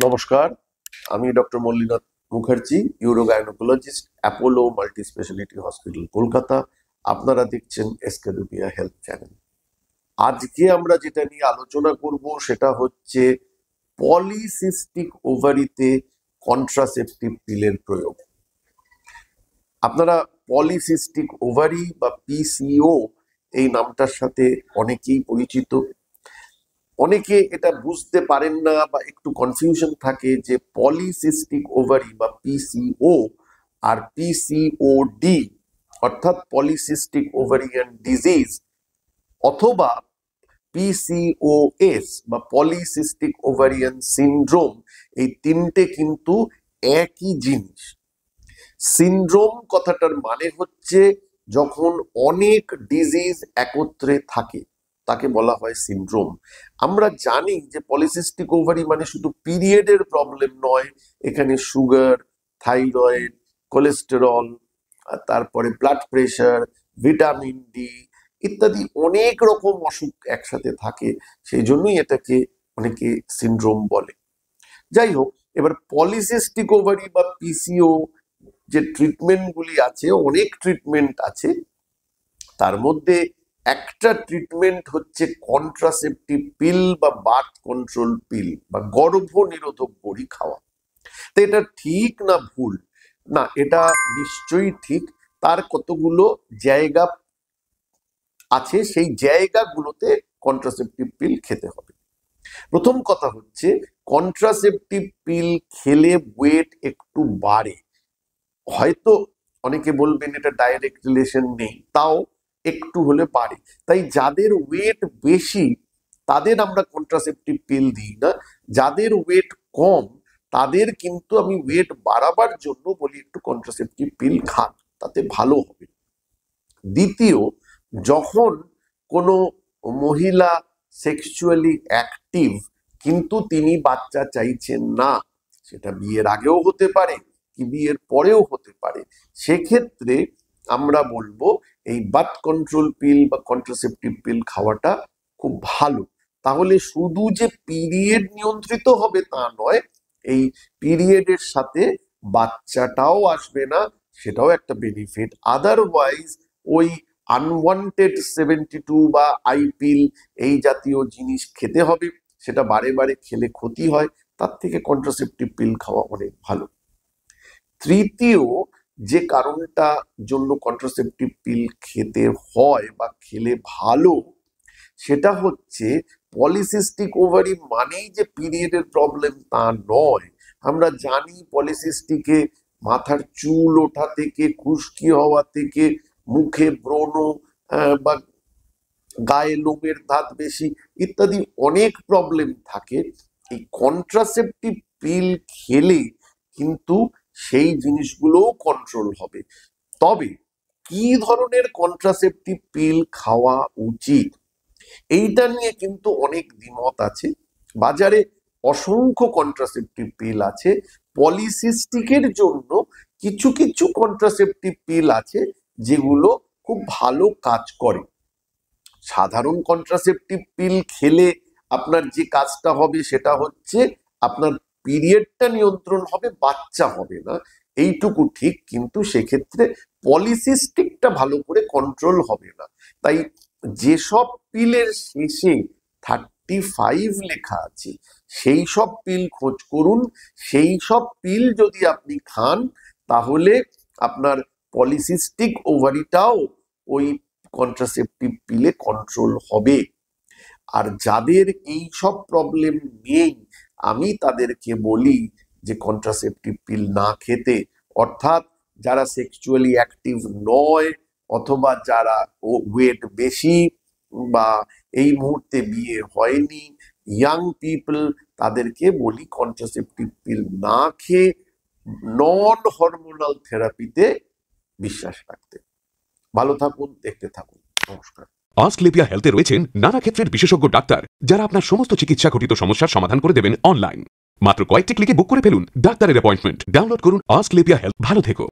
নমস্কার, আমি doctor Mallinath Mukherjee, urogynaecologist, Apollo multi speciality hospital, Kolkata. আপনারা দেখছেন এসকেডোপিয়া হেলথ চ্যানেল। আজকে আমরা যেটা নিয়ে আলোচনা করব সেটা হচ্ছে পলিসিস্টিক ওভারিতে কন্ট্রাসেপটিভ পিলের প্রয়োগ। আপনারা পলিসিস্টিক ওভারি বা পিসিও এই নামটার সাথে অনেকেই পরিচিত। অনেকে এটা বুঝতে পারেন না বা একটু কনফিউশন থাকে যে পলিসিস্টিক ওভারি বা পিসিও আর পিসিওডি অর্থাৎ পলিসিস্টিক ওভারিয়ান ডিজিজ অথবা পিসিওএস বা পলিসিস্টিক ওভারিয়ান সিনড্রোম, এই তিনটে কিন্তু একই জিনিস। সিনড্রোম কথাটার মানে হচ্ছে যখন অনেক ডিজিজ একত্রে থাকে তাকে বলা হয় সিনড্রোম। আমরা জানি যে পলিসিস্টিক ওভারি মানে শুধু পিরিয়ডের প্রবলেম নয়, এখানে সুগার, থাইরয়েড, কোলেস্টেরল, তারপরে ব্লাড প্রেশার, ভিটামিন ডি ইত্যাদি অনেক রকম অসুখ একসাথে থাকে, সেই জন্যই এটাকে অনেকে সিনড্রোম বলে। যাই হোক, এবার পলিসিস্টিক ওভারি বা পিসিও যে ট্রিটমেন্টগুলি আছে, অনেক ট্রিটমেন্ট আছে। তার মধ্যে একটা ট্রিটমেন্ট হচ্ছে কন্ট্রাসেপটিভ পিল বা বার্থ কন্ট্রোল পিল বা গর্ভ নিরোধক বড়ি খাওয়া। তো এটা ঠিক না ভুল? না, এটা নিশ্চয়ই ঠিক। তার কতগুলো জায়গা আছে, সেই জায়গাগুলোতে কন্ট্রাসেপটিভ পিল খেতে হবে। প্রথম কথা হচ্ছে কন্ট্রাসেপটিভ পিল খেলে ওয়েট একটু বাড়ে। হয়তো অনেকে বলবেন এটা ডাইরেক্ট রিলেশন নেই, তাও একটু হলে বাড়ে। তাই যাদের ওয়েট বেশি তাদের আমরা কন্ট্রাসেপটিভ পিল দিই না। যাদের ওয়েট কম তাদের কিন্তু আমি ওয়েট বাড়াবার জন্য বলি একটু কন্ট্রাসেপটিভ পিল খান, তাতে ভালো হবে। দ্বিতীয়, যখন কোনো মহিলা সেক্সুয়ালি অ্যাক্টিভ কিন্তু তিনি বাচ্চা চাইছেন না, সেটা বিয়ের আগেও হতে পারে কি বিয়ের পরেও হতে পারে, সেক্ষেত্রে আমরা বলবো এই বার্থ কন্ট্রোল পিল বা কন্ট্রাসেপটিভ পিল খাওয়াটা খুব ভালো। তাহলে শুধু যে পিরিয়ড নিয়ন্ত্রিত হবে তা নয়, এই পিরিয়ডের সাথে বাচ্চাটাও আসবে না, সেটাও একটা বেনিফিট। আদারওয়াইজ ওই আনওয়ান্টেড 72 বা আই পিল এই জাতীয় জিনিস খেতে হবে, সেটা বারে বারে খেলে ক্ষতি হয়। তার থেকে কন্ট্রাসেপটিভ পিল খাওয়া অনেক ভালো। তৃতীয় যে কারণটা জন্য কন্ট্রাসেপটিভ পিল খেতে হয় বা খেলে ভালো, সেটা হচ্ছে পলিসিস্টিক ওভারি মানেই যে পিরিয়ডের প্রবলেম তা নয়। আমরা জানি পলিসিস্টিকে মাথার চুল ওঠা থেকে, খুশকি হওয়া থেকে, মুখে ব্রণ বা গায়ে লোমের ধাত বেশি ইত্যাদি অনেক প্রবলেম থাকে। এই কন্ট্রাসেপটিভ পিল খেলে কিন্তু সেই জিনিসগুলোও কন্ট্রোল হবে। তবে কি ধরনের কন্ট্রাসেপটিভ পিল খাওয়া উচিত এইটা নিয়ে কিন্তু অনেক দ্বিমত আছে। বাজারে অসংখ্য কন্ট্রাসেপটিভ পিল আছে। পলিসিস্টিকের জন্য কিছু কিছু কন্ট্রাসেপটিভ পিল আছে যেগুলো খুব ভালো কাজ করে। সাধারণ কন্ট্রাসেপটিভ পিল খেলে আপনার যে কাজটা হবে সেটা হচ্ছে আপনার পিরিয়ডটা নিয়ন্ত্রণ হবে, বাচ্চা হবে না, এইটুকু ঠিক। কিন্তু সেক্ষেত্রে পলিসিস্টিকটা ভালো করে কন্ট্রোল হবে না। তাই যেসব পিলের শেষে 35 লেখা আছে সেই সব পিল খোঁজ করুন। সেই সব পিল যদি আপনি খান তাহলে আপনার পলিসিস্টিক ওভারিটাও ওই কন্ট্রাসেপটিভ পিলে কন্ট্রোল হবে। আর যাদের এই সব প্রবলেম নেই আমি তাদেরকে বলি যে কন্ট্রাসেপটিভ পিল না খেতে। অর্থাৎ যারা সেক্সুয়ালি অ্যাক্টিভ নয় অথবা যারা ওয়েট বেশি বা এই মুহূর্তে বিয়ে হয়নি, ইয়াং পিপল, তাদেরকে বলি কন্ট্রাসেপটিভ পিল না খেয়ে নন হরমোনাল থেরাপিতে বিশ্বাস রাখতে। ভালো থাকুন, দেখতে থাকুন। নমস্কার। অস্ক্লেপিয়া হেলথে রয়েছেন নানা ক্ষেত্রের বিশেষজ্ঞ ডাক্তার, যারা আপনার সমস্ত চিকিৎসা ঘটিত সমস্যার সমাধান করে দেবেন অনলাইন। মাত্র কয়েকটি ক্লিকে বুক করে ফেলুন ডাক্তারের অ্যাপয়েন্টমেন্ট। ডাউনলোড করুন অস্ক্লেপিয়া হেলথ। ভালো থেকো।